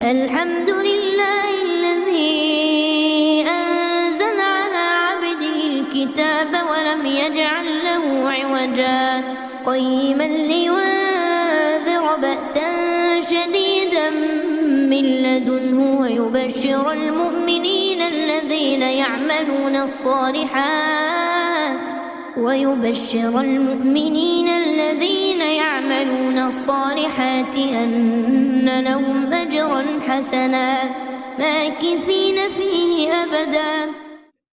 الحمد لله الذي أنزل على عبده الكتاب ولم يجعل له عوجا قيما لينذر بأسا شديدا من لدنه ويبشر المؤمنين الذين يعملون الصالحات أن لهم أجرا حسنا ماكثين فيه أبدا.